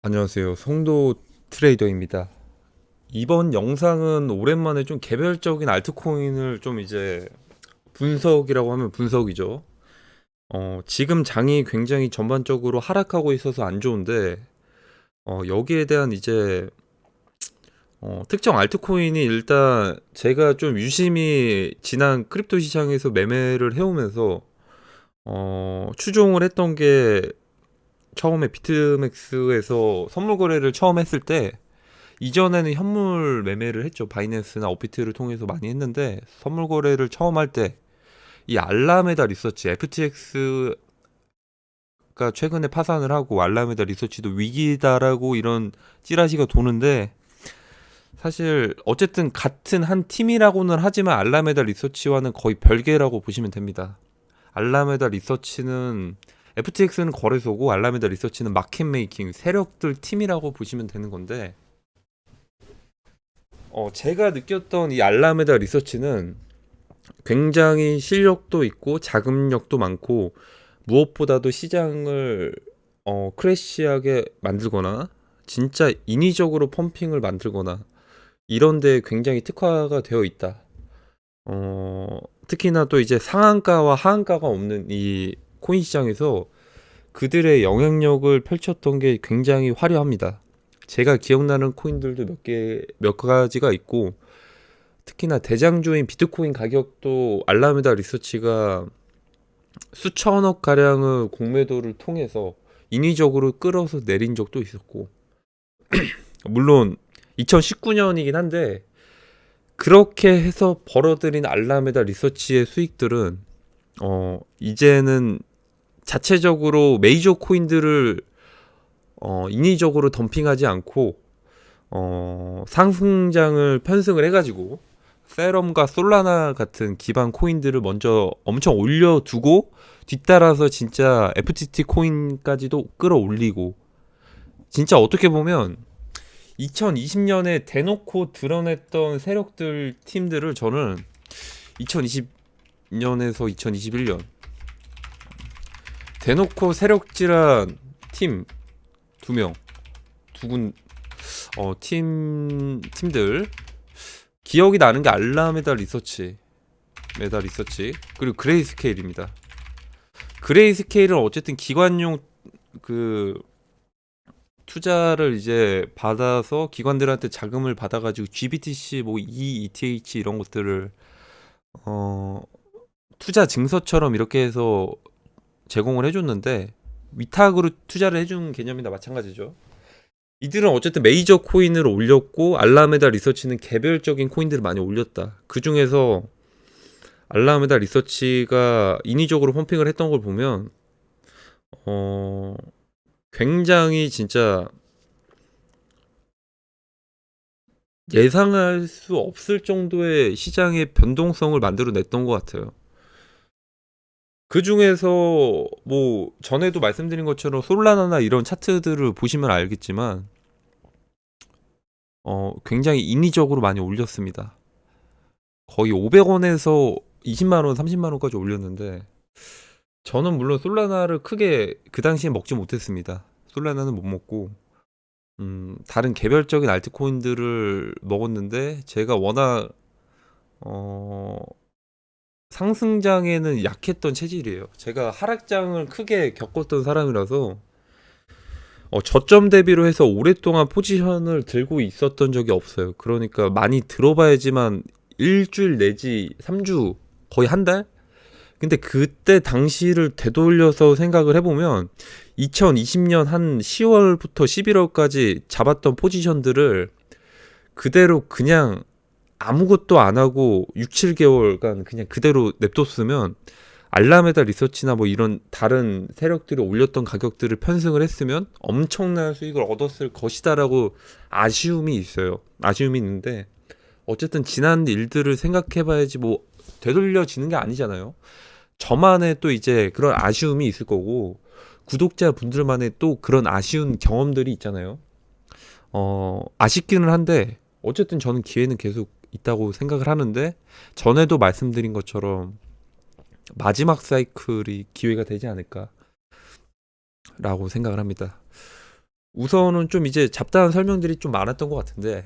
안녕하세요. 송도 트레이더입니다. 이번 영상은 오랜만에 좀 개별적인 알트코인을 좀 이제 분석이라고 하면 분석이죠. 지금 장이 굉장히 전반적으로 하락하고 있어서 안 좋은데, 여기에 대한 이제 특정 알트코인이 일단 제가 좀 유심히 지난 크립토 시장에서 매매를 해오면서 추종을 했던 게 처음에 비트맥스에서 선물 거래를 처음 했을 때 이전에는 현물 매매를 했죠. 바이낸스나 업비트를 통해서 많이 했는데 선물 거래를 처음 할 때 이 알라메다 리서치 FTX가 최근에 파산을 하고 알라메다 리서치도 위기다라고 이런 찌라시가 도는데 사실 어쨌든 같은 한 팀이라고는 하지만 알라메다 리서치와는 거의 별개라고 보시면 됩니다. 알라메다 리서치는 FTX는 거래소고 알라메다 리서치는 마켓 메이킹 세력들 팀이라고 보시면 되는 건데 제가 느꼈던 이 알라메다 리서치는 굉장히 실력도 있고 자금력도 많고 무엇보다도 시장을 크래시하게 만들거나 진짜 인위적으로 펌핑을 만들거나 이런 데 굉장히 특화가 되어 있다. 특히나 또 이제 상한가와 하한가가 없는 이 코인 시장에서 그들의 영향력을 펼쳤던 게 굉장히 화려합니다. 제가 기억나는 코인들도 몇 가지가 있고 특히나 대장주인 비트코인 가격도 알라메다 리서치가 수천억 가량의 공매도를 통해서 인위적으로 끌어서 내린 적도 있었고 물론 2019년이긴 한데 그렇게 해서 벌어들인 알라메다 리서치의 수익들은 이제는 자체적으로 메이저 코인들을 인위적으로 덤핑하지 않고 상승장을 편승을 해가지고 세럼과 솔라나 같은 기반 코인들을 먼저 엄청 올려두고 뒤따라서 진짜 FTT 코인까지도 끌어올리고 진짜 어떻게 보면 2020년에 대놓고 드러냈던 세력들 팀들을 저는 2020년에서 2021년 대놓고 세력질한 팀 두 명, 팀들 기억이 나는 게 알라메다 리서치, 메다 리서치 그리고 그레이스케일입니다. 그레이스케일은 어쨌든 기관용 그 투자를 이제 받아서 기관들한테 자금을 받아가지고 GBTC 뭐 ETH 이런 것들을 어 투자 증서처럼 이렇게 해서 제공을 해줬는데 위탁으로 투자를 해준 개념이나 마찬가지죠. 이들은 어쨌든 메이저 코인을 올렸고 알라메다 리서치는 개별적인 코인들을 많이 올렸다. 그 중에서 알라메다 리서치가 인위적으로 펌핑을 했던 걸 보면 어 굉장히 진짜 예상할 수 없을 정도의 시장의 변동성을 만들어냈던 것 같아요. 그 중에서 뭐 전에도 말씀드린 것처럼 솔라나나 이런 차트들을 보시면 알겠지만 굉장히 인위적으로 많이 올렸습니다. 거의 500원에서 20만 원, 30만 원까지 올렸는데 저는 물론 솔라나를 크게 그 당시에 먹지 못했습니다. 솔라나는 못 먹고 다른 개별적인 알트코인들을 먹었는데 제가 워낙 어, 상승장에는 약했던 체질이에요. 제가 하락장을 크게 겪었던 사람이라서 저점 대비로 해서 오랫동안 포지션을 들고 있었던 적이 없어요. 그러니까 많이 들어봐야지만 일주일 내지 3주 거의 한 달? 근데 그때 당시를 되돌려서 생각을 해보면 2020년 한 10월부터 11월까지 잡았던 포지션들을 그대로 그냥 아무것도 안 하고 6, 7개월간 그냥 그대로 냅뒀으면 알라메다 리서치나 뭐 이런 다른 세력들이 올렸던 가격들을 편승을 했으면 엄청난 수익을 얻었을 것이다라고 아쉬움이 있어요. 아쉬움이 있는데 어쨌든 지난 일들을 생각해봐야지 뭐 되돌려지는 게 아니잖아요. 저만의 또 이제 그런 아쉬움이 있을 거고 구독자분들만의 또 그런 아쉬운 경험들이 있잖아요. 아쉽기는 한데 어쨌든 저는 기회는 계속 있다고 생각을 하는데 전에도 말씀드린 것처럼 마지막 사이클이 기회가 되지 않을까라고 생각을 합니다. 우선은 좀 이제 잡다한 설명들이 좀 많았던 것 같은데,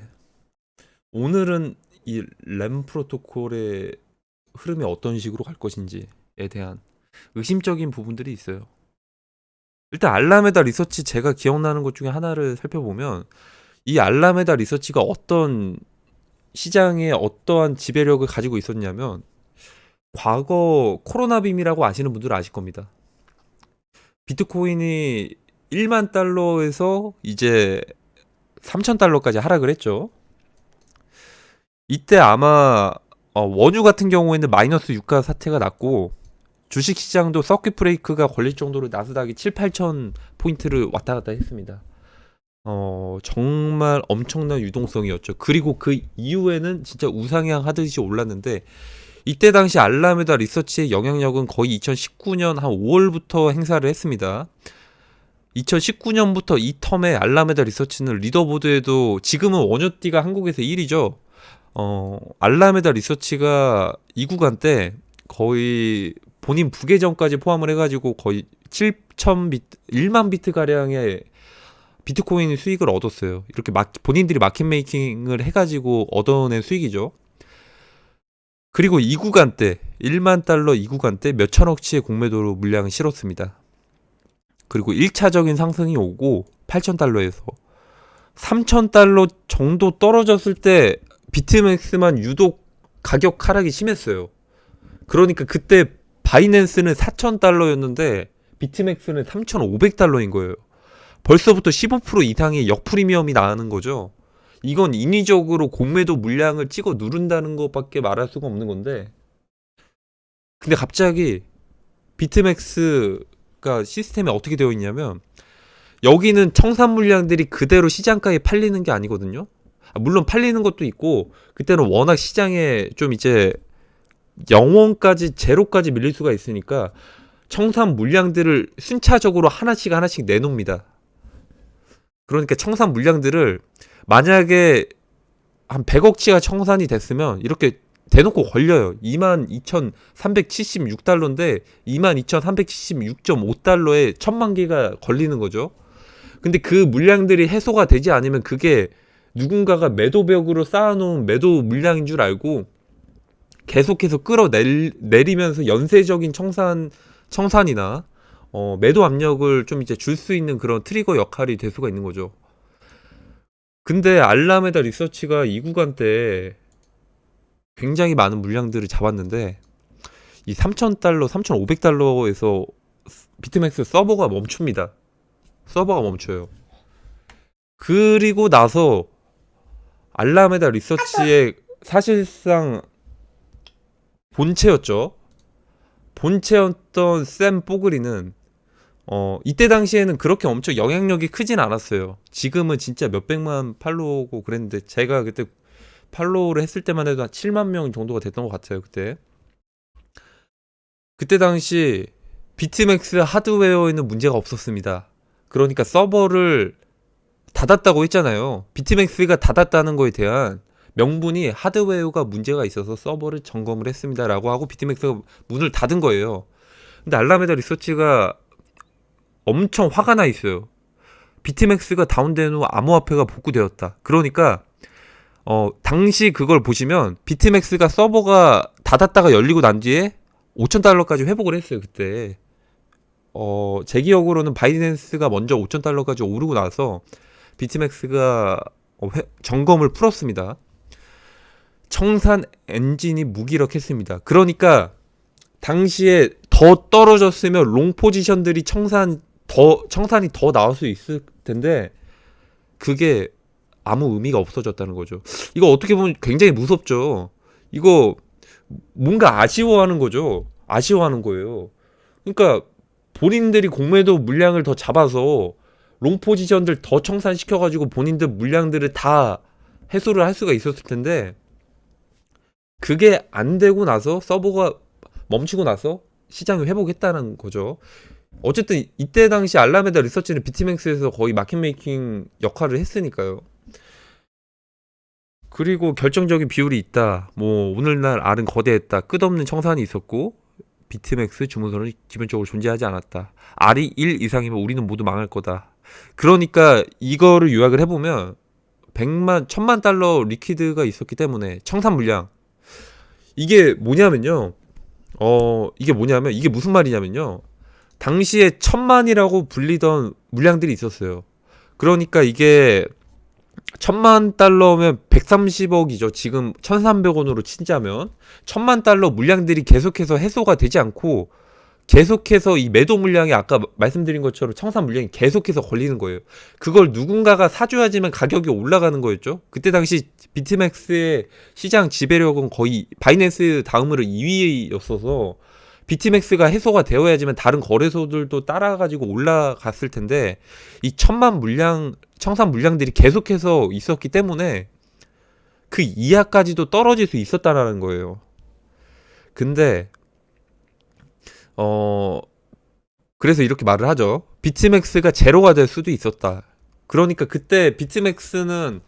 오늘은 이 램 프로토콜의 흐름이 어떤 식으로 갈 것인지에 대한 의심적인 부분들이 있어요. 일단 알라메다 리서치, 제가 기억나는 것 중에 하나를 살펴보면 이 알라메다 리서치가 어떤 시장에 어떠한 지배력을 가지고 있었냐면, 과거 코로나 빔이라고 아시는 분들은 아실 겁니다. 비트코인이 1만 달러에서 이제 3천 달러까지 하락을 했죠. 이때 아마 원유 같은 경우에는 마이너스 유가 사태가 났고, 주식시장도 서킷 브레이크가 걸릴 정도로 나스닥이 7, 8천 포인트를 왔다 갔다 했습니다. 정말 엄청난 유동성이었죠. 그리고 그 이후에는 진짜 우상향 하듯이 올랐는데, 이때 당시 알라메다 리서치의 영향력은 거의 2019년 한 5월부터 행사를 했습니다. 2019년부터 이 텀에 알라메다 리서치는 리더보드에도, 지금은 원효띠가 한국에서 1위죠. 알라메다 리서치가 이 구간 때 거의 본인 부계정까지 포함을 해가지고 거의 7천 비트, 1만 비트 가량의 비트코인 수익을 얻었어요. 이렇게 본인들이 마켓 메이킹을 해가지고 얻어낸 수익이죠. 그리고 이 구간 때 1만 달러 이 구간 때 몇천억치의 공매도로 물량을 실었습니다. 그리고 1차적인 상승이 오고 8,000달러에서 3,000달러 정도 떨어졌을 때 비트맥스만 유독 가격 하락이 심했어요. 그러니까 그때 바이낸스는 4,000달러였는데 비트맥스는 3,500달러인 거예요. 벌써부터 15% 이상의 역프리미엄이 나는 거죠. 이건 인위적으로 공매도 물량을 찍어 누른다는 것밖에 말할 수가 없는 건데, 근데 갑자기 비트맥스가 시스템이 어떻게 되어 있냐면, 여기는 청산 물량들이 그대로 시장가에 팔리는 게 아니거든요. 물론 팔리는 것도 있고, 그때는 워낙 시장에 좀 이제 0원까지 제로까지 밀릴 수가 있으니까 청산 물량들을 순차적으로 하나씩 하나씩 내놓습니다. 그러니까 청산 물량들을 만약에 한 100억치가 청산이 됐으면 이렇게 대놓고 걸려요. 22,376달러인데 22,376.5달러에 1000만 개가 걸리는 거죠. 근데 그 물량들이 해소가 되지 않으면 그게 누군가가 매도벽으로 쌓아놓은 매도 물량인 줄 알고 계속해서 끌어내리면서 연쇄적인 청산이나 매도 압력을 좀 이제 줄 수 있는 그런 트리거 역할이 될 수가 있는 거죠. 근데 알라메다 리서치가 이 구간 때 굉장히 많은 물량들을 잡았는데, 이 3,000달러, 3,500달러에서 비트맥스 서버가 멈춥니다. 서버가 멈춰요. 그리고 나서 알라메다 리서치의 사실상 본체였죠. 본체였던 샘 뽀그리는 이때 당시에는 그렇게 엄청 영향력이 크진 않았어요. 지금은 진짜 몇백만 팔로우고 그랬는데, 제가 그때 팔로우를 했을 때만 해도 한 7만 명 정도가 됐던 것 같아요. 그때 당시 비트맥스 하드웨어에는 문제가 없었습니다. 그러니까 서버를 닫았다고 했잖아요. 비트맥스가 닫았다는 거에 대한 명분이 하드웨어가 문제가 있어서 서버를 점검을 했습니다 라고 하고 비트맥스가 문을 닫은 거예요. 근데 알라메다 리서치가 엄청 화가 나 있어요. 비트맥스가 다운된 후 암호화폐가 복구되었다. 그러니까 당시 그걸 보시면 비트맥스가 서버가 닫았다가 열리고 난 뒤에 5,000달러까지 회복을 했어요. 그때 제 기억으로는 바이낸스가 먼저 5,000달러까지 오르고 나서 비트맥스가 점검을 풀었습니다. 청산 엔진이 무기력했습니다. 그러니까 당시에 더 떨어졌으면 롱 포지션들이 청산이 더 나올 수 있을 텐데, 그게 아무 의미가 없어졌다는 거죠. 이거 어떻게 보면 굉장히 무섭죠. 이거 뭔가 아쉬워하는 거죠. 아쉬워하는 거예요. 그러니까 본인들이 공매도 물량을 더 잡아서 롱 포지션들 더 청산시켜가지고 본인들 물량들을 다 해소를 할 수가 있었을 텐데, 그게 안 되고 나서 서버가 멈추고 나서 시장이 회복했다는 거죠. 어쨌든 이때 당시 알라메다 리서치는 비트맥스에서 거의 마켓메이킹 역할을 했으니까요. 그리고 결정적인 비율이 있다. 뭐 오늘날 R은 거대했다. 끝없는 청산이 있었고 비트맥스 주문서는 기본적으로 존재하지 않았다. R이 1 이상이면 우리는 모두 망할 거다. 그러니까 이거를 요약을 해보면 1000만 달러 리퀴드가 있었기 때문에 청산 물량. 이게 뭐냐면요. 이게 무슨 말이냐면요. 당시에 1000만이라고 불리던 물량들이 있었어요. 그러니까 이게 1000만 달러면 130억이죠. 지금 1300원으로 친자면 1000만 달러 물량들이 계속해서 해소가 되지 않고 계속해서 이 매도 물량이 아까 말씀드린 것처럼 청산 물량이 계속해서 걸리는 거예요. 그걸 누군가가 사줘야지만 가격이 올라가는 거였죠. 그때 당시 비트맥스의 시장 지배력은 거의 바이낸스 다음으로 2위였어서 비트맥스가 해소가 되어야지만 다른 거래소들도 따라가지고 올라갔을 텐데 이 청산 물량들이 계속해서 있었기 때문에 그 이하까지도 떨어질 수 있었다라는 거예요. 근데 그래서 이렇게 말을 하죠. 비트맥스가 제로가 될 수도 있었다. 그러니까 그때 비트맥스는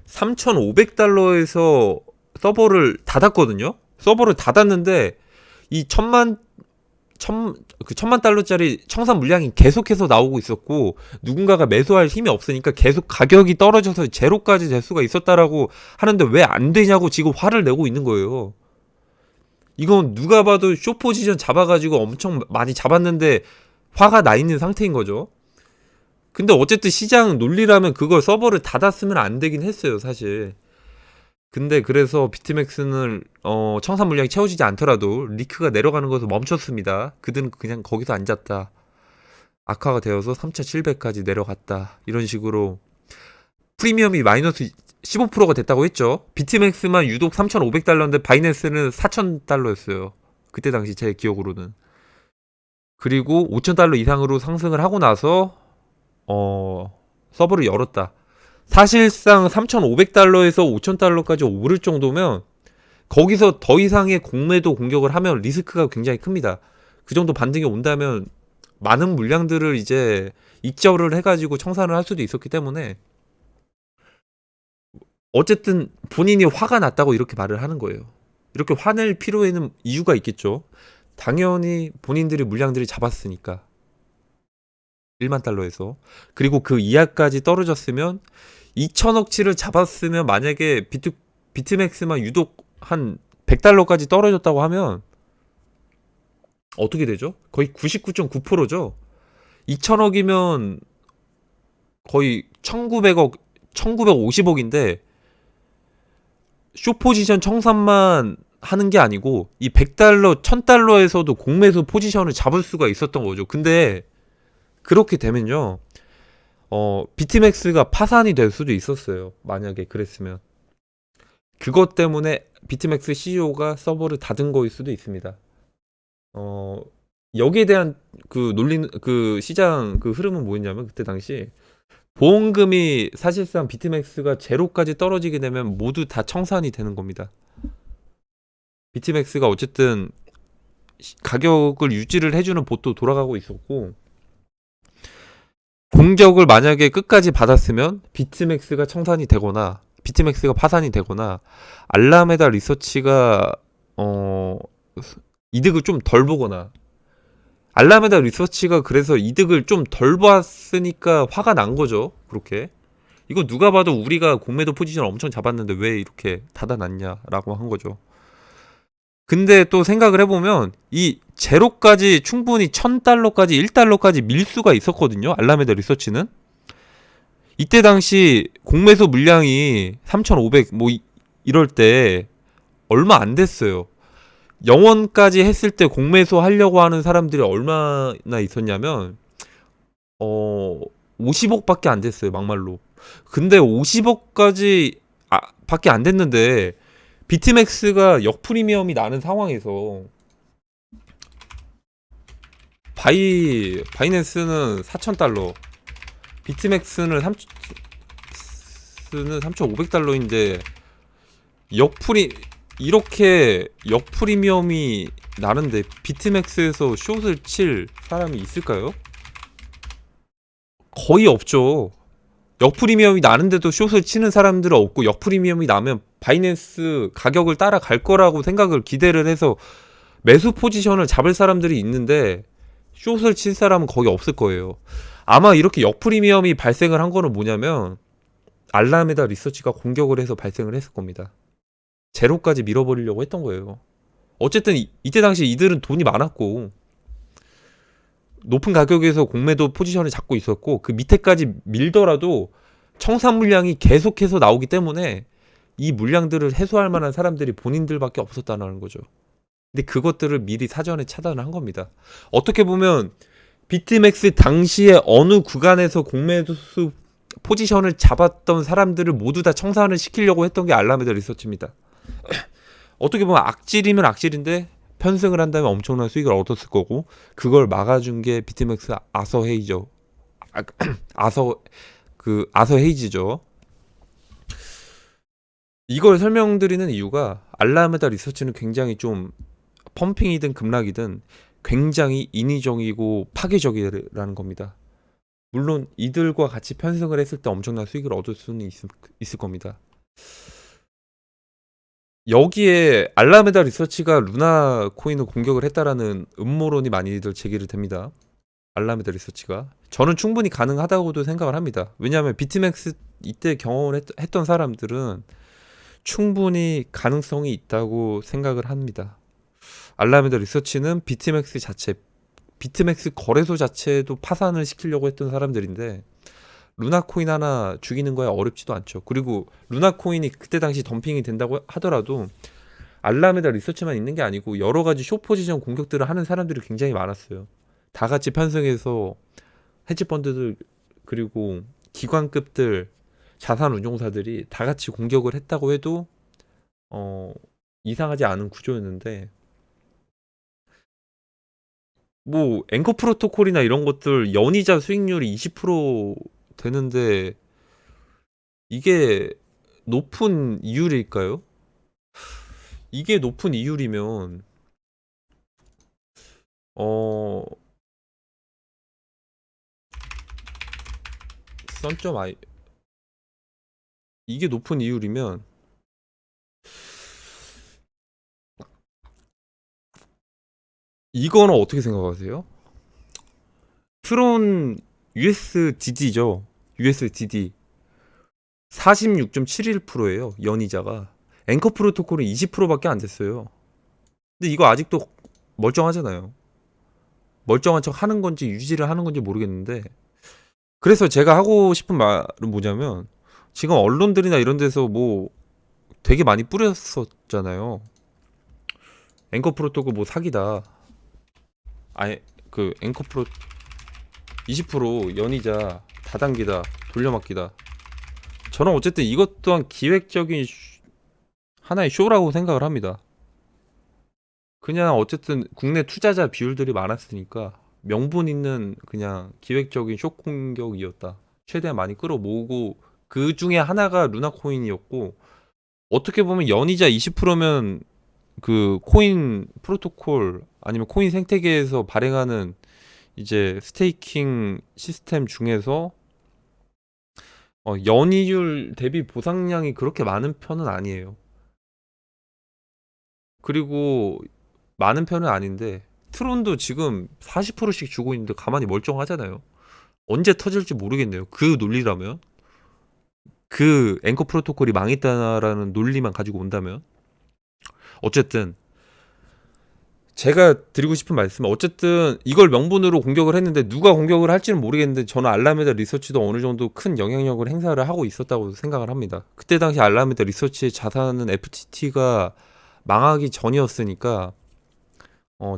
3,500달러에서 서버를 닫았거든요. 서버를 닫았는데 이 천만 달러짜리 청산 물량이 계속해서 나오고 있었고 누군가가 매수할 힘이 없으니까 계속 가격이 떨어져서 제로까지 될 수가 있었다라고 하는데 왜 안 되냐고 지금 화를 내고 있는 거예요. 이건 누가 봐도 쇼 포지션 잡아가지고 엄청 많이 잡았는데 화가 나 있는 상태인 거죠. 근데 어쨌든 시장 논리라면 그걸 서버를 닫았으면 안 되긴 했어요, 사실. 근데 그래서 비트맥스는 청산 물량이 채워지지 않더라도 리크가 내려가는 것을 멈췄습니다. 그들은 그냥 거기서 앉았다. 악화가 되어서 3,700까지 내려갔다. 이런 식으로 프리미엄이 마이너스 15%가 됐다고 했죠. 비트맥스만 유독 3,500달러인데 바이낸스는 4,000달러였어요. 그때 당시 제 기억으로는. 그리고 5,000달러 이상으로 상승을 하고 나서 서버를 열었다. 사실상 3,500달러에서 5,000달러까지 오를 정도면 거기서 더 이상의 공매도 공격을 하면 리스크가 굉장히 큽니다. 그 정도 반등이 온다면 많은 물량들을 이제 익절을 해가지고 청산을 할 수도 있었기 때문에 어쨌든 본인이 화가 났다고 이렇게 말을 하는 거예요. 이렇게 화낼 필요에는 이유가 있겠죠. 당연히 본인들이 물량들이 잡았으니까 1만 달러에서 그리고 그 이하까지 떨어졌으면 2천억치를 잡았으면 만약에 비트맥스만 유독 한 100달러까지 떨어졌다고 하면 어떻게 되죠? 거의 99.9%죠. 2천억이면 거의 1900억 1950억인데 쇼포지션 청산만 하는 게 아니고 이 100달러 1000달러에서도 공매수 포지션을 잡을 수가 있었던 거죠. 근데 그렇게 되면요 비트맥스가 파산이 될 수도 있었어요. 만약에 그랬으면 그것 때문에 비트맥스 CEO가 서버를 닫은 거일 수도 있습니다. 여기에 대한 그 논리는 그 시장 그 흐름은 뭐였냐면 그때 당시 보험금이 사실상 비트맥스가 제로까지 떨어지게 되면 모두 다 청산이 되는 겁니다. 비트맥스가 어쨌든 가격을 유지를 해주는 봇도 돌아가고 있었고 공격을 만약에 끝까지 받았으면 비트맥스가 청산이 되거나 비트맥스가 파산이 되거나 알라메다 리서치가 이득을 좀 덜 보거나 알라메다 리서치가 그래서 이득을 좀 덜 봤으니까 화가 난 거죠. 그렇게 이거 누가 봐도 우리가 공매도 포지션 엄청 잡았는데 왜 이렇게 닫아놨냐라고 한 거죠. 근데 또 생각을 해보면 이 제로까지 충분히 1000달러까지 1달러까지 밀 수가 있었거든요. 알라메다 리서치는 이때 당시 공매수 물량이 3500 뭐 이럴 때 얼마 안 됐어요. 0원까지 했을 때 공매수 하려고 하는 사람들이 얼마나 있었냐면 50억밖에 안 됐어요. 막말로. 근데 50억까지 밖에 안 됐는데 비트맥스가 역프리미엄이 나는 상황에서 바이낸스는 4,000달러 비트맥스는 3,500달러인데 이렇게 역프리미엄이 나는데 비트맥스에서 숏을 칠 사람이 있을까요? 거의 없죠. 역프리미엄이 나는데도 숏을 치는 사람들은 없고 역프리미엄이 나면 바이낸스 가격을 따라갈 거라고 생각을 기대를 해서 매수 포지션을 잡을 사람들이 있는데 숏을 칠 사람은 거의 없을 거예요. 아마 이렇게 역프리미엄이 발생을 한 거는 뭐냐면 알라메다 리서치가 공격을 해서 발생을 했을 겁니다. 제로까지 밀어버리려고 했던 거예요. 어쨌든 이때 당시 이들은 돈이 많았고 높은 가격에서 공매도 포지션을 잡고 있었고 그 밑에까지 밀더라도 청산 물량이 계속해서 나오기 때문에 이 물량들을 해소할 만한 사람들이 본인들밖에 없었다는 거죠. 근데 그것들을 미리 사전에 차단을 한 겁니다. 어떻게 보면 비트맥스 당시에 어느 구간에서 공매수 포지션을 잡았던 사람들을 모두 다 청산을 시키려고 했던 게 알라메다 리서치입니다. 어떻게 보면 악질이면 악질인데 편승을 한다면 엄청난 수익을 얻었을 거고 그걸 막아준 게 비트맥스 아서 헤이저 아서 헤이즈죠. 이걸 설명드리는 이유가 알라메다 리서치는 굉장히 좀 펌핑이든 급락이든 굉장히 인위적이고 파괴적이라는 겁니다. 물론 이들과 같이 편승을 했을 때 엄청난 수익을 얻을 수는 있을 겁니다. 여기에 알라메다 리서치가 루나 코인을 공격을 했다라는 음모론이 많이들 제기를 됩니다. 알라메다 리서치가. 저는 충분히 가능하다고도 생각을 합니다. 왜냐하면 비트맥스 이때 경험을 했던 사람들은 충분히 가능성이 있다고 생각을 합니다. 알라메다 리서치는 비트맥스 거래소 자체도 파산을 시키려고 했던 사람들인데 루나 코인 하나 죽이는 거야 어렵지도 않죠. 그리고 루나 코인이 그때 당시 덤핑이 된다고 하더라도 알라메다 리서치만 있는 게 아니고 여러 가지 숏 포지션 공격들을 하는 사람들이 굉장히 많았어요. 다 같이 편승해서 헤지펀드들 그리고 기관급들 자산 운용사들이 다 같이 공격을 했다고 해도 이상하지 않은 구조였는데 뭐 앵커 프로토콜이나 이런 것들 연이자 수익률이 20% 되는데 이게 높은 이율일까요? 이게 높은 이율이면 썬점 아이 이게 높은 이율이면 이거는 어떻게 생각하세요? 트론 USDD죠. USDD 46.71%예요. 연이자가. 앵커 프로토콜은 20%밖에 안 됐어요. 근데 이거 아직도 멀쩡하잖아요. 멀쩡한 척 하는 건지 유지를 하는 건지 모르겠는데 그래서 제가 하고 싶은 말은 뭐냐면 지금 언론들이나 이런 데서 뭐 되게 많이 뿌렸었잖아요. 앵커 프로토콜 뭐 사기다. 아예 그 앵커 프로 20% 연이자 다단기다 돌려막기다. 저는 어쨌든 이것 또한 기획적인 하나의 쇼라고 생각을 합니다. 그냥 어쨌든 국내 투자자 비율들이 많았으니까 명분 있는 그냥 기획적인 쇼 공격이었다. 최대한 많이 끌어모으고 그 중에 하나가 루나코인이었고 어떻게 보면 연이자 20%면 그 코인 프로토콜 아니면 코인 생태계에서 발행하는 이제 스테이킹 시스템 중에서 연이율 대비 보상량이 그렇게 많은 편은 아니에요. 그리고 많은 편은 아닌데 트론도 지금 40%씩 주고 있는데 가만히 멀쩡하잖아요. 언제 터질지 모르겠네요. 그 논리라면 그 앵커 프로토콜이 망했다라는 논리만 가지고 온다면 어쨌든 제가 드리고 싶은 말씀은 어쨌든 이걸 명분으로 공격을 했는데 누가 공격을 할지는 모르겠는데 저는 알라메다 리서치도 어느 정도 큰 영향력을 행사를 하고 있었다고 생각을 합니다. 그때 당시 알라메다 리서치의 자산은 FTT가 망하기 전이었으니까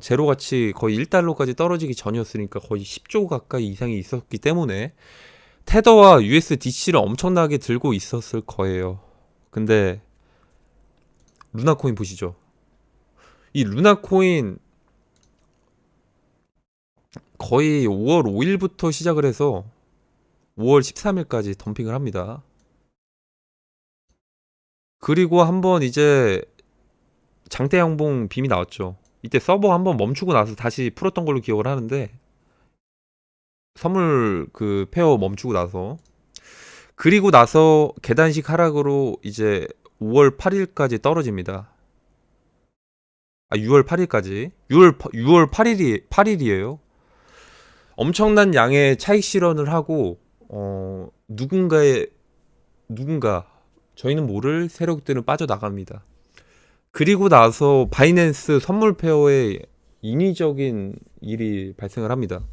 제로 가치 거의 1달러까지 떨어지기 전이었으니까 거의 10조 가까이 이상이 있었기 때문에 테더와 USDC를 엄청나게 들고 있었을 거예요. 근데 루나코인 보시죠. 이 루나코인 거의 5월 5일부터 시작을 해서 5월 13일까지 덤핑을 합니다. 그리고 한번 이제 장대 양봉 빔이 나왔죠. 이때 서버 한번 멈추고 나서 다시 풀었던 걸로 기억을 하는데 선물 그 페어 멈추고 나서 그리고 나서 계단식 하락으로 이제 5월 8일까지 떨어집니다. 6월 8일까지 6월 8일이에요. 엄청난 양의 차익 실현을 하고 누군가 저희는 모를 세력들은 빠져나갑니다. 그리고 나서 바이낸스 선물 페어에 인위적인 일이 발생을 합니다.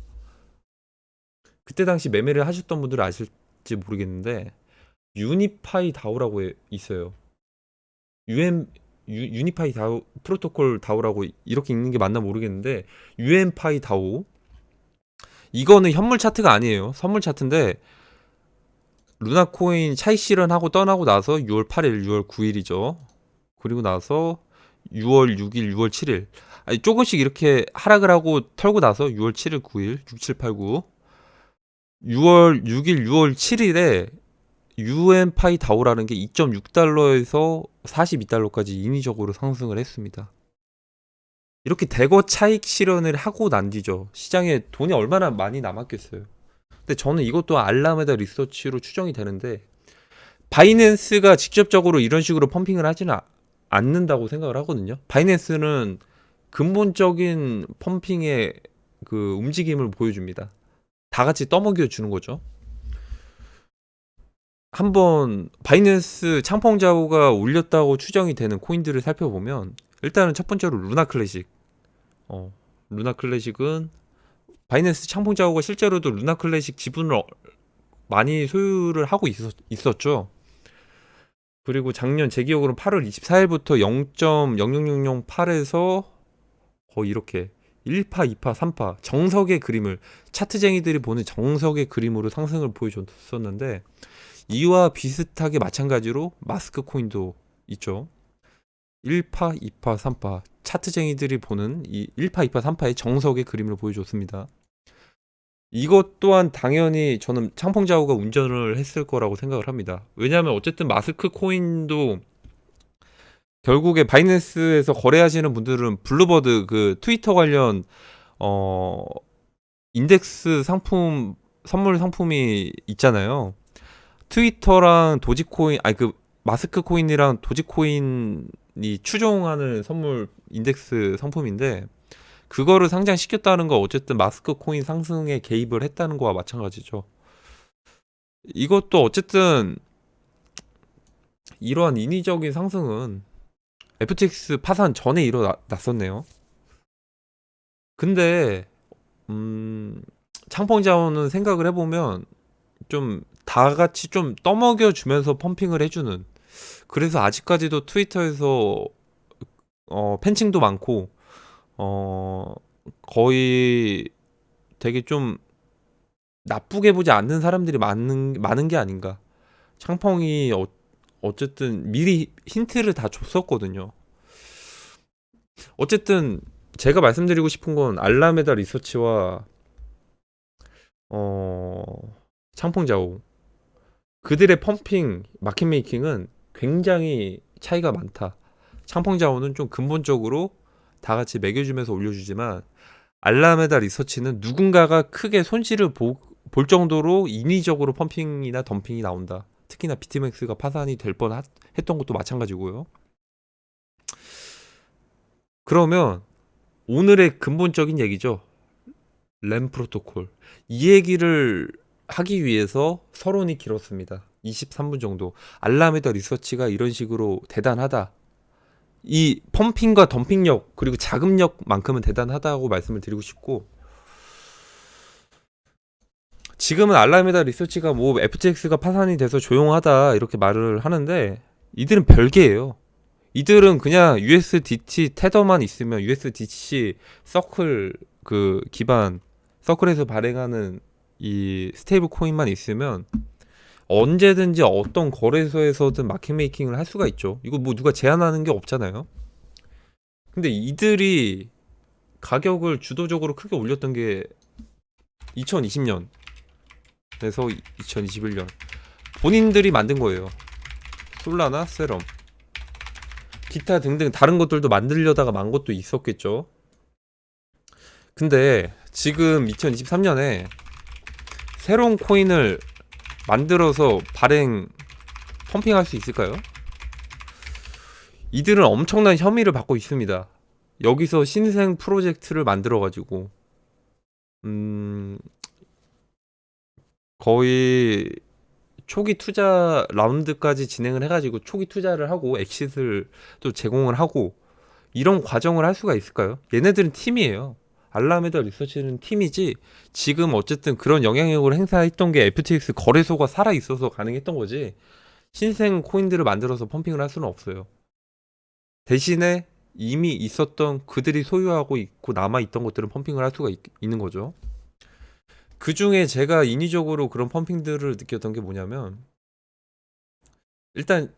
그때 당시 매매를 하셨던 분들은 아실지 모르겠는데 유니파이 다오라고 있어요. 유니파이 다오 프로토콜 다오라고 이렇게 읽는 게 맞나 모르겠는데 유엔파이 다오, 이거는 현물 차트가 아니에요. 선물 차트인데 루나코인 차익 실현하고 떠나고 나서 6월 8일, 6월 9일이죠. 그리고 나서 6월 6일, 6월 7일. 아니, 조금씩 이렇게 하락을 하고 털고 나서 6월 7일, 9일, 6, 7, 8, 9. 6월 6일, 6월 7일에 UN파이 다오라는 게 2.6달러에서 42달러까지 인위적으로 상승을 했습니다. 이렇게 대거 차익 실현을 하고 난 뒤죠. 시장에 돈이 얼마나 많이 남았겠어요. 근데 저는 이것도 알라메다 리서치로 추정이 되는데 바이낸스가 직접적으로 이런 식으로 펌핑을 하지는 않는다고 생각을 하거든요. 바이낸스는 근본적인 펌핑의 그 움직임을 보여줍니다. 다 같이 떠먹여 주는 거죠. 한번 바이낸스 창펑자오가 올렸다고 추정이 되는 코인들을 살펴보면 일단은 첫 번째로 루나 클래식. 루나 클래식은 바이낸스 창펑자오가 실제로도 루나 클래식 지분을 많이 소유를 하고 있었죠. 그리고 작년 제 기억으로는 8월 24일부터 0.00008에서 거의 이렇게 1파, 2파, 3파 정석의 그림을, 차트쟁이들이 보는 정석의 그림으로 상승을 보여줬었는데 이와 비슷하게 마찬가지로 마스크 코인도 있죠. 1파, 2파, 3파 차트쟁이들이 보는 이 1파, 2파, 3파의 정석의 그림을 보여줬습니다. 이것 또한 당연히 저는 창펑자오가 운전을 했을 거라고 생각을 합니다. 왜냐하면 어쨌든 마스크 코인도 결국에 바이낸스에서 거래하시는 분들은 블루버드 그 트위터 관련 인덱스 상품, 선물 상품이 있잖아요. 트위터랑 도지코인, 아니 그 마스크 코인이랑 도지코인이 추종하는 선물 인덱스 상품인데 그거를 상장시켰다는 거 어쨌든 마스크 코인 상승에 개입을 했다는 거와 마찬가지죠. 이것도 어쨌든 이러한 인위적인 상승은 FTX 파산 전에 일어났었네요. 근데 창펑자원은 생각을 해보면 좀 다 같이 좀 떠먹여 주면서 펌핑을 해주는, 그래서 아직까지도 트위터에서 팬층도 많고 거의 되게 좀 나쁘게 보지 않는 사람들이 많은 게 아닌가. 창펑이 어쨌든 미리 힌트를 다 줬었거든요. 어쨌든 제가 말씀드리고 싶은 건 알라메다 리서치와 창펑자오 그들의 펌핑 마켓 메이킹은 굉장히 차이가 많다. 창펑자오는 좀 근본적으로 다 같이 매겨주면서 올려주지만 알라메다 리서치는 누군가가 크게 손실을 볼 정도로 인위적으로 펌핑이나 덤핑이 나온다. 특히나 비트맥스가 파산이 될 뻔했던 것도 마찬가지고요. 그러면 오늘의 근본적인 얘기죠. 램 프로토콜. 이 얘기를 하기 위해서 서론이 길었습니다. 23분 정도. 알라메다 리서치가 이런 식으로 대단하다. 이 펌핑과 덤핑력 그리고 자금력만큼은 대단하다고 말씀을 드리고 싶고, 지금은 알라메다 리서치가 뭐 FTX가 파산이 돼서 조용하다 이렇게 말을 하는데 이들은 별개예요. 이들은 그냥 USDT 테더만 있으면, USDC 서클 그 기반 서클에서 발행하는 이 스테이블 코인만 있으면 언제든지 어떤 거래소에서든 마켓 메이킹을 할 수가 있죠. 이거 뭐 누가 제한하는 게 없잖아요. 근데 이들이 가격을 주도적으로 크게 올렸던 게 2020년에서 2021년 본인들이 만든 거예요. 솔라나 세럼 기타 등등 다른 것들도 만들려다가 만 것도 있었겠죠. 근데 지금 2023년에 새로운 코인을 만들어서 발행 펌핑할 수 있을까요? 이들은 엄청난 혐의를 받고 있습니다. 여기서 신생 프로젝트를 만들어 가지고 거의 초기 투자 라운드까지 진행을 해가지고 초기 투자를 하고 엑싯을 또 제공을 하고 이런 과정을 할 수가 있을까요? 얘네들은 팀이에요. 알라메다 리서치는 팀이지 지금 어쨌든 그런 영향력을 행사했던 게 FTX 거래소가 살아 있어서 가능했던 거지 신생 코인들을 만들어서 펌핑을 할 수는 없어요. 대신에 이미 있었던 그들이 소유하고 있고 남아 있던 것들은 펌핑을 할 수가 있는 거죠. 그 중에 제가 인위적으로 그런 펌핑들을 느꼈던 게 뭐냐면 일단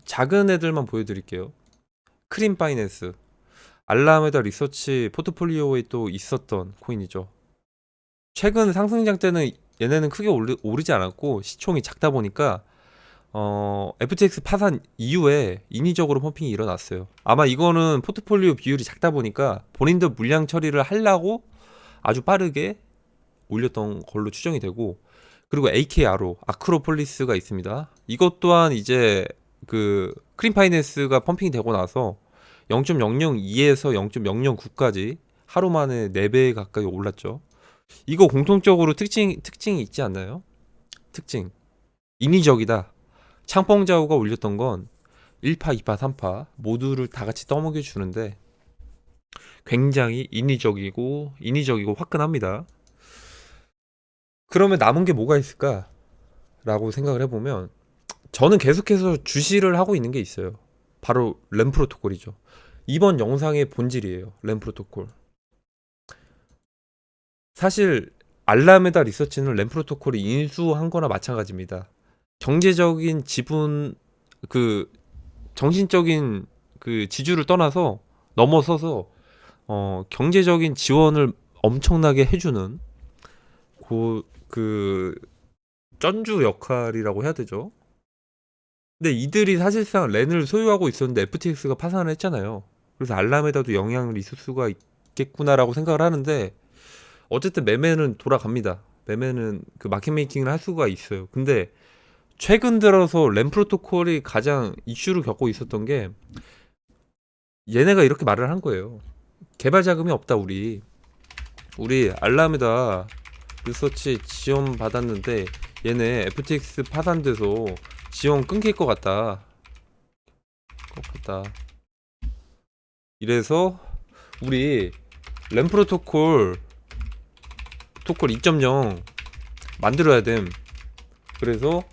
작은 애들만 보여드릴게요. 크림 파이낸스, 알라메다 리서치 포트폴리오에 또 있었던 코인이죠. 최근 상승장 때는 얘네는 크게 오르지 않았고 시총이 작다 보니까 FTX 파산 이후에 인위적으로 펌핑이 일어났어요. 아마 이거는 포트폴리오 비율이 작다 보니까 본인도 물량 처리를 하려고 아주 빠르게 올렸던 걸로 추정이 되고 그리고 AKRO 아크로폴리스가 있습니다. 이것 또한 이제 그 크림 파이낸스가 펌핑이 되고 나서 0.002에서 0.009까지 하루 만에 4배 가까이 올랐죠. 이거 공통적으로 특징이 있지 않나요? 특징. 인위적이다. 창펑자오가 올렸던 건 1파, 2파, 3파 모두를 다 같이 떠먹여 주는데 굉장히 인위적이고 화끈합니다. 그러면 남은 게 뭐가 있을까? 라고 생각을 해보면 저는 계속해서 주시를 하고 있는 게 있어요. 바로 램 프로토콜이죠. 이번 영상의 본질이에요. 램 프로토콜. 사실 알라메다 리서치는 램 프로토콜을 인수한 거나 마찬가지입니다. 경제적인 지분 그 정신적인 그 지주를 떠나서 넘어서서 경제적인 지원을 엄청나게 해주는 그 쩐주 역할이라고 해야 되죠. 근데 이들이 사실상 렌을 소유하고 있었는데 FTX가 파산을 했잖아요. 그래서 알라메다도 영향을 있을 수가 있겠구나라고 생각을 하는데 어쨌든 매매는 돌아갑니다. 매매는 그 마켓 메이킹을 할 수가 있어요. 근데 최근 들어서 램 프로토콜이 가장 이슈를 겪고 있었던 게 얘네가 이렇게 말을 한 거예요. 개발 자금이 없다 우리 알라메다 리서치 지원 받았는데 얘네 FTX 파산돼서 지원 끊길 것 같다. 이래서 우리 램 프로토콜 2.0 만들어야 됨. 그래서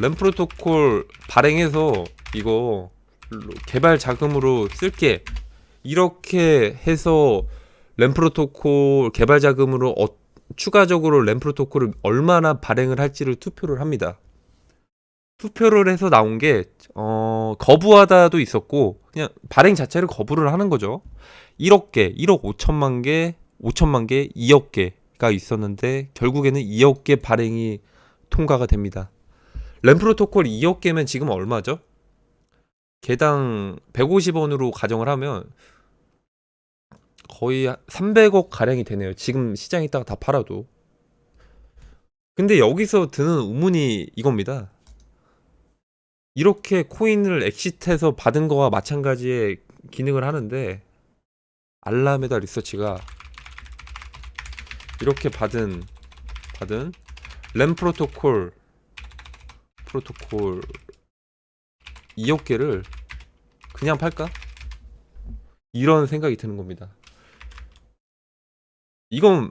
램 프로토콜 발행해서 이거 개발 자금으로 쓸게. 이렇게 해서 램 프로토콜 개발 자금으로 추가적으로 램 프로토콜을 얼마나 발행을 할지를 투표를 합니다. 투표를 해서 나온 게 거부하다도 있었고 그냥 발행 자체를 거부를 하는 거죠. 1억 개, 1억 5천만 개, 5천만 개, 2억 개가 있었는데 결국에는 2억 개 발행이 통과가 됩니다. 램 프로토콜 2억 개면 지금 얼마죠? 개당 150원으로 가정을 하면 거의 300억 가량이 되네요. 지금 시장에 있다가 다 팔아도. 근데 여기서 드는 의문이 이겁니다. 이렇게 코인을 엑시트해서 받은 거와 마찬가지의 기능을 하는데 알라메다 리서치가 이렇게 받은 램 프로토콜 2억 개를 그냥 팔까? 이런 생각이 드는 겁니다. 이건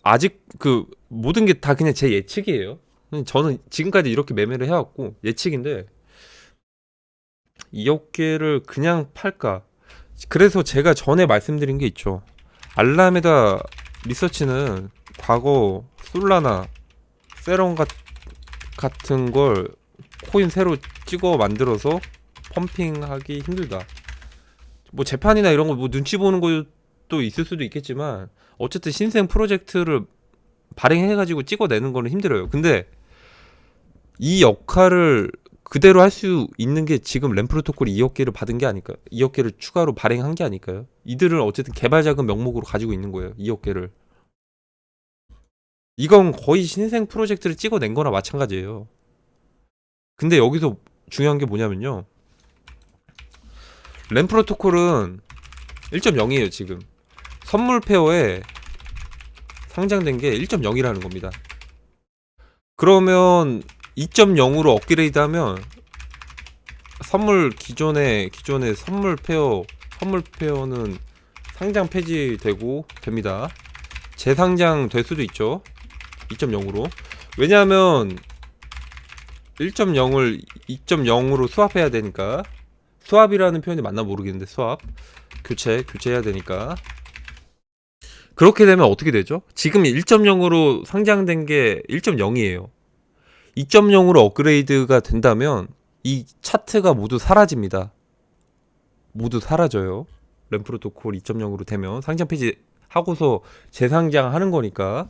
아직 그 모든 게 다 그냥 제 예측이에요. 저는 지금까지 이렇게 매매를 해왔고 예측인데 2억 개를 그냥 팔까? 그래서 제가 전에 말씀드린 게 있죠. 알라메다 리서치는 과거 솔라나 세럼 같은 걸 코인 새로 찍어 만들어서 펌핑하기 힘들다. 뭐 재판이나 이런 거 뭐 눈치 보는 것도 있을 수도 있겠지만 어쨌든 신생 프로젝트를 발행해가지고 찍어내는 거는 힘들어요. 근데 이 역할을 그대로 할 수 있는 게 지금 램 프로토콜이 2억 개를 받은 게 아닐까요? 2억 개를 추가로 발행한 게 아닐까요? 이들은 어쨌든 개발 자금 명목으로 가지고 있는 거예요. 2억 개를. 이건 거의 신생 프로젝트를 찍어낸 거나 마찬가지예요. 근데 여기서 중요한 게 뭐냐면요. 램 프로토콜은 1.0이에요, 지금. 선물 페어에 상장된 게 1.0이라는 겁니다. 그러면 2.0으로 업그레이드하면 기존의 선물 페어는 상장 폐지되고 됩니다. 재상장 될 수도 있죠. 2.0으로. 왜냐하면 1.0을 2.0으로 수합해야 되니까. 수합이라는 표현이 맞나 모르겠는데, 수합 교체해야 되니까. 그렇게 되면 어떻게 되죠? 지금 1.0으로 상장된 게 1.0이에요. 2.0으로 업그레이드가 된다면 이 차트가 모두 사라집니다. 모두 사라져요. 램 프로토콜 2.0으로 되면 상장 폐지 하고서 재상장하는 거니까.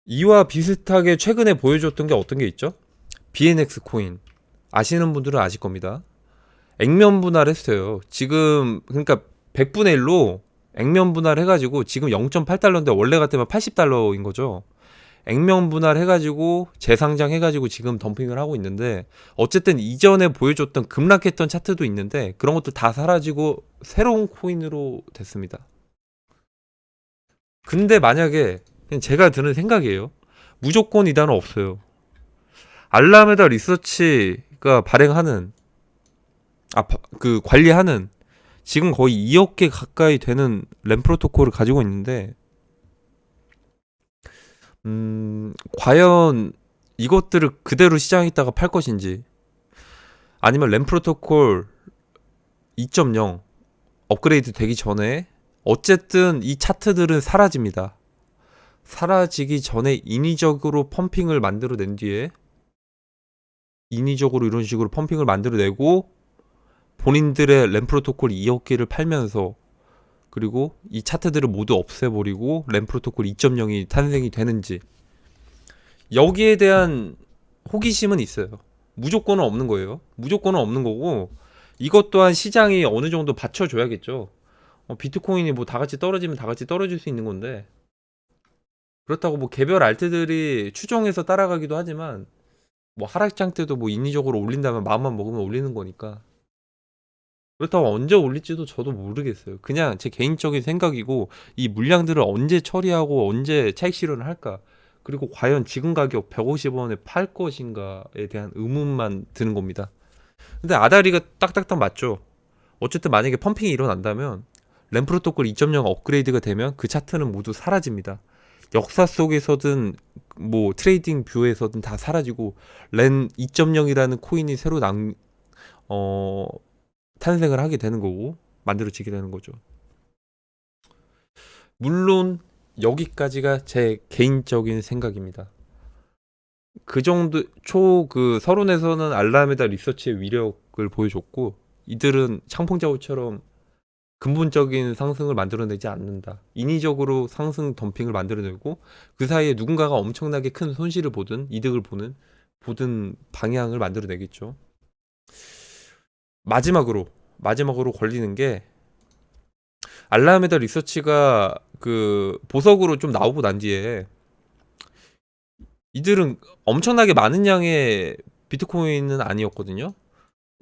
이와 비슷하게 최근에 보여줬던 게 어떤 게 있죠? BNX 코인 아시는 분들은 아실 겁니다. 액면 분할했어요. 지금 그러니까 100분의 1로 액면 분할해가지고 지금 0.8달러인데 원래 같으면 80달러인 거죠. 액면 분할해가지고 재상장해가지고 지금 덤핑을 하고 있는데, 어쨌든 이전에 보여줬던 급락했던 차트도 있는데 그런 것도 다 사라지고 새로운 코인으로 됐습니다. 근데 만약에 그냥 제가 드는 생각이에요. 무조건 이 단어 없어요. 알라메다 리서치가 발행하는 그 관리하는 지금 거의 2억 개 가까이 되는 램 프로토콜을 가지고 있는데, 과연 이것들을 그대로 시장에 있다가 팔 것인지, 아니면 램 프로토콜 2.0 업그레이드 되기 전에 어쨌든 이 차트들은 사라집니다. 사라지기 전에 인위적으로 펌핑을 만들어낸 뒤에, 인위적으로 이런 식으로 펌핑을 만들어내고 본인들의 램 프로토콜 2억 개를 팔면서, 그리고 이 차트들을 모두 없애버리고 램 프로토콜 2.0이 탄생이 되는지, 여기에 대한 호기심은 있어요. 무조건은 없는 거예요. 무조건은 없는 거고, 이것 또한 시장이 어느 정도 받쳐줘야겠죠. 비트코인이 뭐 다 같이 떨어지면 다 같이 떨어질 수 있는 건데, 그렇다고 뭐 개별 알트들이 추종해서 따라가기도 하지만, 뭐 하락장 때도 뭐 인위적으로 올린다면 마음만 먹으면 올리는 거니까. 그렇다고 언제 올릴지도 저도 모르겠어요. 그냥 제 개인적인 생각이고, 이 물량들을 언제 처리하고 언제 차익 실현을 할까, 그리고 과연 지금 가격 150원에 팔 것인가에 대한 의문만 드는 겁니다. 근데 아다리가 딱딱딱 맞죠. 어쨌든 만약에 펌핑이 일어난다면 램 프로토콜 2.0 업그레이드가 되면 그 차트는 모두 사라집니다. 역사 속에서든 뭐 트레이딩 뷰에서든 다 사라지고, 램 2.0이라는 코인이 새로 어, 탄생을 하게 되는 거고 만들어지게 되는 거죠. 물론 여기까지가 제 개인적인 생각입니다. 그 정도 그 서론에서는 알라메다 리서치의 위력을 보여줬고, 이들은 창풍자우처럼 근본적인 상승을 만들어내지 않는다. 인위적으로 상승 덤핑을 만들어내고 그 사이에 누군가가 엄청나게 큰 손실을 보든 이득을 보든 방향을 만들어내겠죠. 마지막으로 걸리는 게, 알라메다 리서치가 그 보석으로 좀 나오고 난 뒤에 이들은 엄청나게 많은 양의 비트코인은 아니었거든요.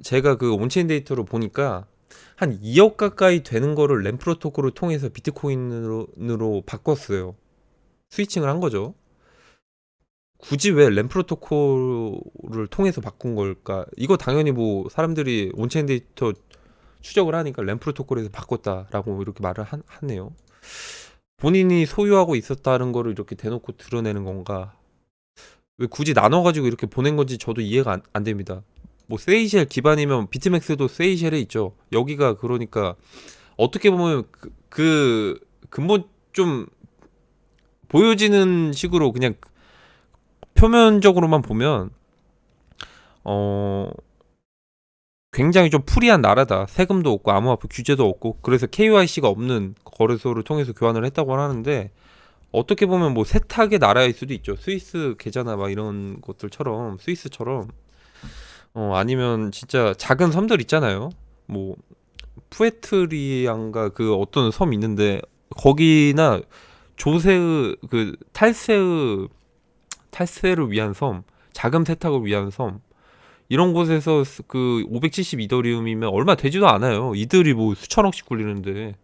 제가 그 온체인 데이터로 보니까 한 2억 가까이 되는 거를 램 프로토콜을 통해서 비트코인으로 바꿨어요. 스위칭을 한 거죠. 굳이 왜 램 프로토콜을 통해서 바꾼 걸까? 이거 당연히 뭐 사람들이 온체인 데이터 추적을 하니까 램 프로토콜에서 바꿨다라고 이렇게 말을 하네요. 본인이 소유하고 있었다는 거를 이렇게 대놓고 드러내는 건가? 왜 굳이 나눠가지고 이렇게 보낸 건지 저도 이해가 안 됩니다. 뭐 세이셸 기반이면 비트맥스도 세이셸에 있죠. 여기가 그러니까 어떻게 보면 그 근본 좀 보여지는 식으로 그냥 표면적으로만 보면 굉장히 좀 프리한 나라다. 세금도 없고 암호화폐 규제도 없고, 그래서 KYC가 없는 거래소를 통해서 교환을 했다고 하는데, 어떻게 보면 뭐 세탁의 나라일 수도 있죠. 스위스 계좌나 막 이런 것들처럼, 스위스처럼. 아니면 진짜 작은 섬들 있잖아요. 뭐 푸에트리안가 그 어떤 섬 있는데, 거기나 조세의 그 탈세를 위한 섬, 자금 세탁을 위한 섬, 이런 곳에서 그 570 이더리움이면 얼마 되지도 않아요. 이들이 뭐 수천억씩 굴리는데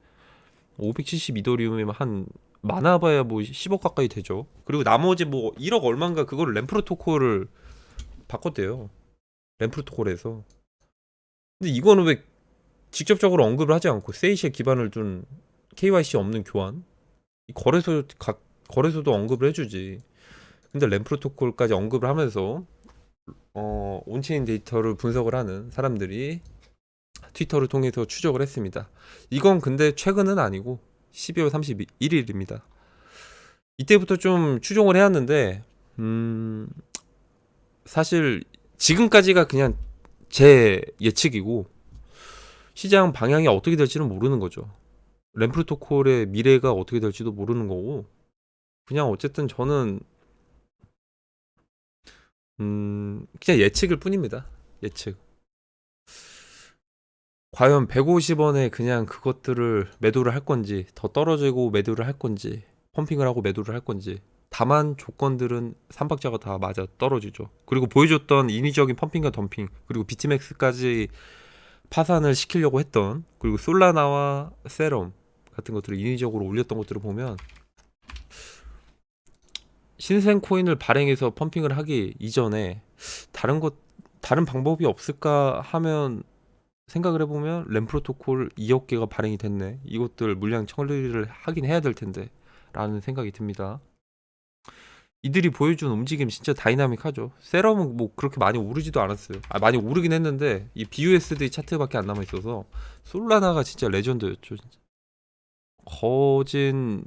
570 이더리움이면 한 많아봐야 뭐 10억 가까이 되죠. 그리고 나머지 뭐 1억 얼마인가 그거를 램 프로토콜을 바꿨대요. 램 프로토콜에서. 근데 이거는 왜 직접적으로 언급을 하지 않고 세이시에 기반을 둔 KYC 없는 교환? 이 거래소도 언급을 해주지. 근데 램 프로토콜까지 언급을 하면서 온체인 데이터를 분석을 하는 사람들이 트위터를 통해서 추적을 했습니다. 이건 근데 최근은 아니고 12월 31일입니다. 이때부터 좀 추종을 해왔는데 사실 지금까지가 그냥 제 예측이고 시장 방향이 어떻게 될지는 모르는 거죠. 램 프로토콜의 미래가 어떻게 될지도 모르는 거고 그냥 어쨌든 저는 그냥 예측일 뿐입니다. 예측. 과연 150원에 그냥 그것들을 매도를 할 건지, 더 떨어지고 매도를 할 건지, 펌핑을 하고 매도를 할 건지. 다만 조건들은 삼박자가 다 맞아 떨어지죠. 그리고 보여줬던 인위적인 펌핑과 덤핑, 그리고 비트맥스까지 파산을 시키려고 했던, 그리고 솔라나와 세럼 같은 것들을 인위적으로 올렸던 것들을 보면 신생 코인을 발행해서 펌핑을 하기 이전에 다른 방법이 없을까 하면 생각을 해보면 램 프로토콜 2억 개가 발행이 됐네. 이것들 물량 처리를 하긴 해야 될 텐데 라는 생각이 듭니다. 이들이 보여준 움직임 진짜 다이나믹하죠. 세럼은 뭐 그렇게 많이 오르지도 않았어요. 많이 오르긴 했는데 이 BUSD 차트밖에 안 남아있어서 솔라나가 진짜 레전드였죠. 진짜. 거진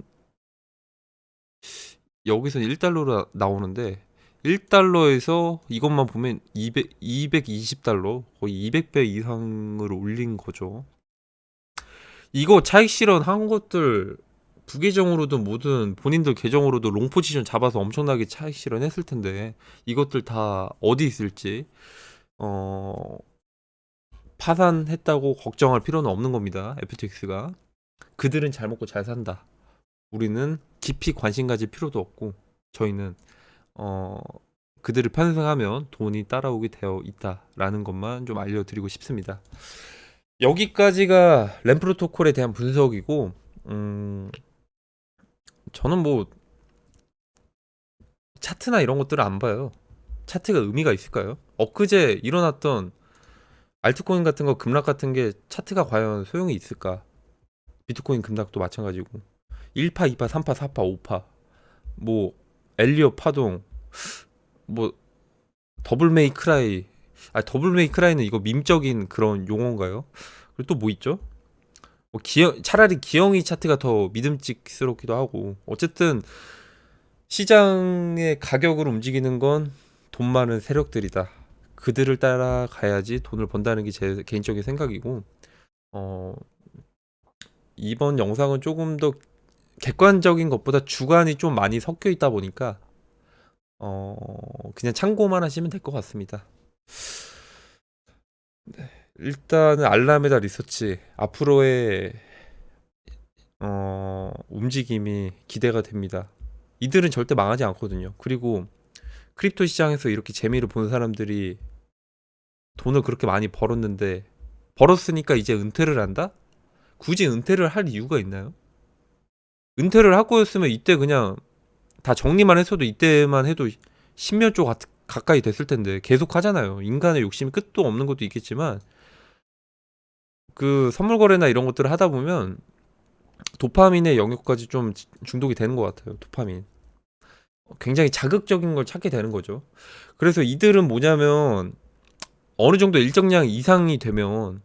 여기서 1달러로 나오는데 1달러에서 이것만 보면 220달러 거의 200배 이상을 올린 거죠. 이거 차익 실현한 것들 부계정으로든 뭐든 본인들 계정으로도 롱 포지션 잡아서 엄청나게 차익 실현했을 텐데 이것들 다 어디 있을지 어 파산했다고 걱정할 필요는 없는 겁니다. FTX가 그들은 잘 먹고 잘 산다. 우리는 깊이 관심 가질 필요도 없고 저희는 어 그들을 편승하면 돈이 따라오게 되어 있다라는 것만 좀 알려드리고 싶습니다. 여기까지가 램 프로토콜에 대한 분석이고 저는 뭐 차트나 이런 것들을 안 봐요. 차트가 의미가 있을까요? 엊그제 일어났던 알트코인 같은 거 급락 같은 게 차트가 과연 소용이 있을까? 비트코인 급락도 마찬가지고 1파, 2파, 3파, 4파, 5파 뭐 엘리엇 파동 뭐 더블 메이크라이 더블 메이크라이는 이거 밈적인 그런 용어인가요? 그리고 또 뭐 있죠? 뭐 차라리 기영이 차트가 더 믿음직스럽기도 하고 어쨌든 시장의 가격을 움직이는 건 돈 많은 세력들이다. 그들을 따라가야지 돈을 번다는 게 제 개인적인 생각이고 어, 이번 영상은 조금 더 객관적인 것보다 주관이 좀 많이 섞여 있다 보니까 그냥 참고만 하시면 될 것 같습니다. 네. 일단은 알라메다 리서치 앞으로의 움직임이 기대가 됩니다. 이들은 절대 망하지 않거든요. 그리고 크립토 시장에서 이렇게 재미를 본 사람들이 돈을 그렇게 많이 벌었는데 벌었으니까 이제 은퇴를 한다? 굳이 은퇴를 할 이유가 있나요? 은퇴를 하고였으면 이때 그냥 다 정리만 했어도 이때만 해도 10몇 조 가까이 됐을 텐데 계속 하잖아요. 인간의 욕심이 끝도 없는 것도 있겠지만 그 선물 거래나 이런 것들을 하다 보면 도파민의 영역까지 좀 중독이 되는 것 같아요. 도파민. 굉장히 자극적인 걸 찾게 되는 거죠. 그래서 이들은 뭐냐면 어느 정도 일정량 이상이 되면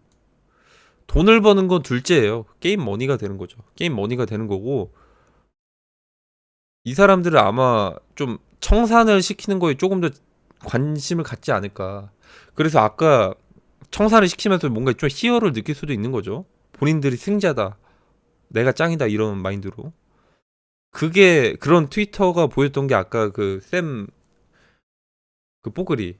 돈을 버는 건 둘째예요. 게임 머니가 되는 거죠. 게임 머니가 되는 거고 이 사람들은 아마 좀 청산을 시키는 거에 조금 더 관심을 갖지 않을까. 그래서 아까 청산을 시키면서 뭔가 좀 희열을 느낄 수도 있는 거죠. 본인들이 승자다. 내가 짱이다 이런 마인드로. 그게 그런 트위터가 보였던 게 아까 그 뽀글이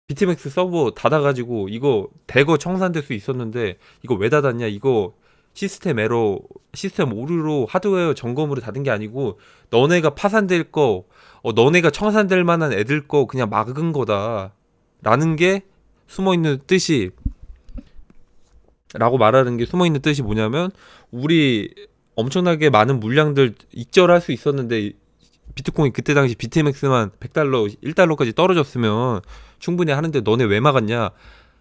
비트맥스 서버 닫아가지고 이거 대거 청산될 수 있었는데 이거 왜 닫았냐 이거 시스템 에러 시스템 오류로 하드웨어 점검으로 닫은 게 아니고 너네가 파산될 거 너네가 청산될 만한 애들 거 그냥 막은 거다 라는 게 숨어있는 뜻이 라고 말하는 게 숨어있는 뜻이 뭐냐면 우리 엄청나게 많은 물량들 익절할 수 있었는데 비트코인 그때 당시 비트맥스만 100달러, 1달러까지 떨어졌으면 충분히 하는데 너네 왜 막았냐?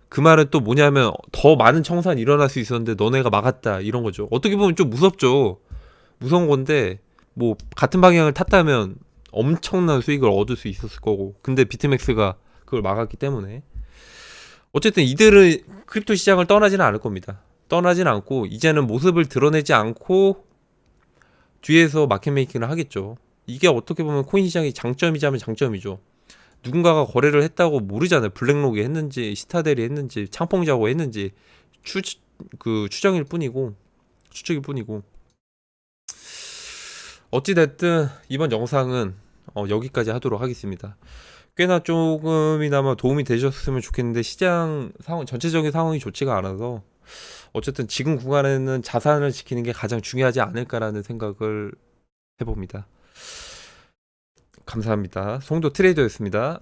그 말은 또 뭐냐면 더 많은 청산이 일어날 수 있었는데 너네가 막았다 이런 거죠. 어떻게 보면 좀 무섭죠. 무서운 건데 뭐 같은 방향을 탔다면 엄청난 수익을 얻을 수 있었을 거고 근데 비트맥스가 그걸 막았기 때문에 어쨌든 이들은 크립토 시장을 떠나지는 않을 겁니다. 떠나진 않고 이제는 모습을 드러내지 않고 뒤에서 마켓 메이킹을 하겠죠. 이게 어떻게 보면 코인 시장의 장점이자면 장점이죠. 누군가가 거래를 했다고 모르잖아요. 블랙록이 했는지 시타델이 했는지 창펑자고 했는지 추, 그 추정일 뿐이고 추측일 뿐이고 어찌됐든 이번 영상은 여기까지 하도록 하겠습니다. 꽤나 조금이나마 도움이 되셨으면 좋겠는데 시장 상황 전체적인 상황이 좋지가 않아서 어쨌든 지금 구간에는 자산을 지키는 게 가장 중요하지 않을까라는 생각을 해봅니다. 감사합니다. 송도 트레이더였습니다.